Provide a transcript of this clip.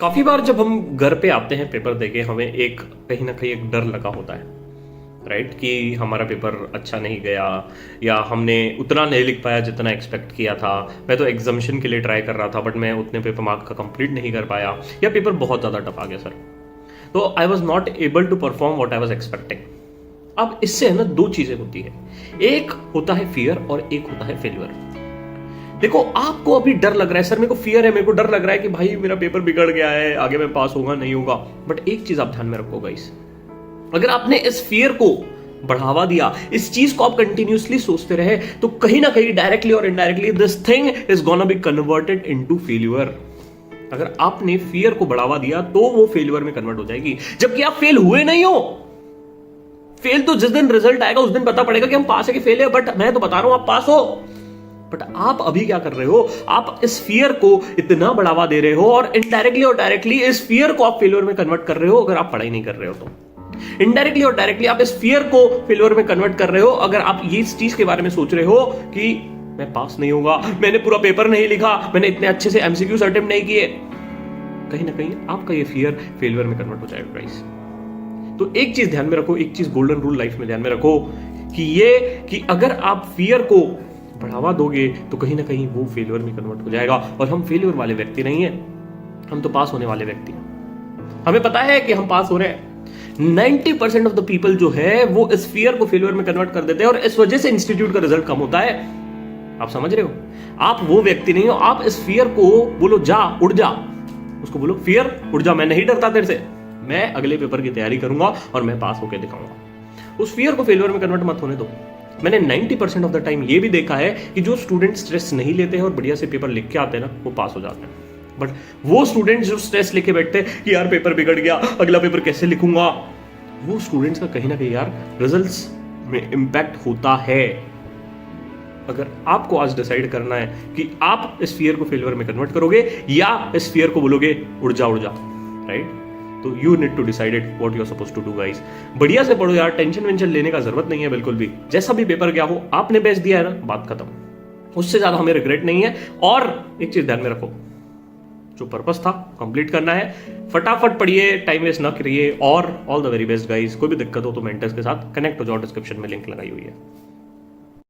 काफी बार जब हम घर पे आते हैं पेपर देके, हमें एक कहीं ना कहीं एक डर लगा होता है, राइट, कि हमारा पेपर अच्छा नहीं गया या हमने उतना नहीं लिख पाया जितना एक्सपेक्ट किया था। मैं तो एग्जामिशन के लिए ट्राई कर रहा था बट मैं उतने पेपर मार्क का कंप्लीट नहीं कर पाया, या पेपर बहुत ज़्यादा टफ आ गया सर, तो I was not able to perform what I was expecting. अब इससे है ना दो चीज़ें होती है, एक होता है फियर और एक होता है फेल्यूर। देखो, आपको अभी डर लग रहा है, सर मेरे को फियर है, मेरे को डर लग रहा है कि भाई मेरा पेपर बिगड़ गया है, आगे मैं पास होगा नहीं होगा। बट एक चीज आप ध्यान में रखो गाइस, अगर आपने इस फियर को बढ़ावा दिया, इस चीज को आप कंटिन्यूसली सोचते रहे, तो कहीं ना कहीं डायरेक्टली और indirectly this thing is gonna be converted into failure. अगर आपने फियर को बढ़ावा दिया तो वो फेल्यूर में कन्वर्ट हो जाएगी, जबकि आप फेल हुए नहीं हो। फेल तो जिस दिन रिजल्ट आएगा उस दिन पता पड़ेगा कि हम पास है कि फेल है, बट मैं तो बता रहा हूं आप पास हो। बट आप अभी क्या कर रहे हो, आप इस फियर को इतना बढ़ावा दे रहे हो और इनडायरेक्टली और डायरेक्टली इस फियर को आप फेल्योर में कन्वर्ट कर रहे हो अगर आप पढ़ाई नहीं कर रहे हो तो। इनडायरेक्टली और डायरेक्टली आप इस फियर को फेल्योर में कन्वर्ट कर रहे हो अगर आप ये इस चीज के बारे में सोच रहे हो कि मैं पास नहीं होगा, मैंने पूरा पेपर नहीं लिखा, मैंने इतने अच्छे से एमसीक्यूज अटेम्प्ट नहीं किए। कहीं ना कहीं आपका ये फियर फेल्योर में कन्वर्ट हो जाएगा गाइस। तो एक चीज ध्यान में रखो, एक चीज गोल्डन रूल लाइफ में ध्यान में रखो कि अगर आप फियर को बढ़ावा दोगे तो कहीं ना कहीं वो फेल्योर में कन्वर्ट हो जाएगा। और हम फेल्योर वाले व्यक्ति नहीं है, हम तो पास होने वाले व्यक्ति हैं। हमें पता है कि हम पास हो रहे हैं। 90% ऑफ द पीपल जो है वो इस फियर को फेल्योर में कन्वर्ट कर देते हैं और इस वजह से इंस्टीट्यूट का रिजल्ट कम होता है। आप समझ रहे हो, आप वो व्यक्ति नहीं हो। आप इस फियर को बोलो जा, उड़ जा, उसको बोलो फियर उड़ जा, मैं नहीं डरता तेरे से, मैं अगले पेपर की तैयारी करूंगा और मैं पास होकर दिखाऊंगा। उस फियर को फेल्योर में कन्वर्ट मत होने दो। मैंने 90% ऑफ द टाइम ये भी देखा है कि जो स्टूडेंट स्ट्रेस नहीं लेते हैं और बढ़िया से पेपर लिख के आते हैं ना, वो पास हो जाते हैं। बट वो स्टूडेंट्स जो स्ट्रेस लेके बैठते हैं कि यार पेपर बिगड़ गया, अगला पेपर कैसे लिखूंगा, वो स्टूडेंट्स का कहीं ना कहीं यार रिजल्ट्स में इंपैक्ट होता है। अगर आपको आज डिसाइड करना है कि आप इस फियर को फेल्योर में कन्वर्ट करोगे या इस फियर को बोलोगे उड़ जा, राइट, तो you need to decided what you are supposed to do guys. बढ़िया से पढ़ो यार, टेंशन वेंशन लेने का जरूरत नहीं है बिल्कुल भी। जैसा भी पेपर गया हो, आपने बेस्ट दिया है ना, बात खत्म, उससे ज्यादा हमें रिग्रेट नहीं है। और एक चीज ध्यान में रखो, जो पर्पस था कंप्लीट करना है, फटाफट पढ़िए, टाइम वेस्ट ना करिए। और all the very best guys. कोई भी दिक्कत हो तो मेंटर्स के साथ कनेक्ट हो जाओ, डिस्क्रिप्शन में लिंक लगाई हुई है।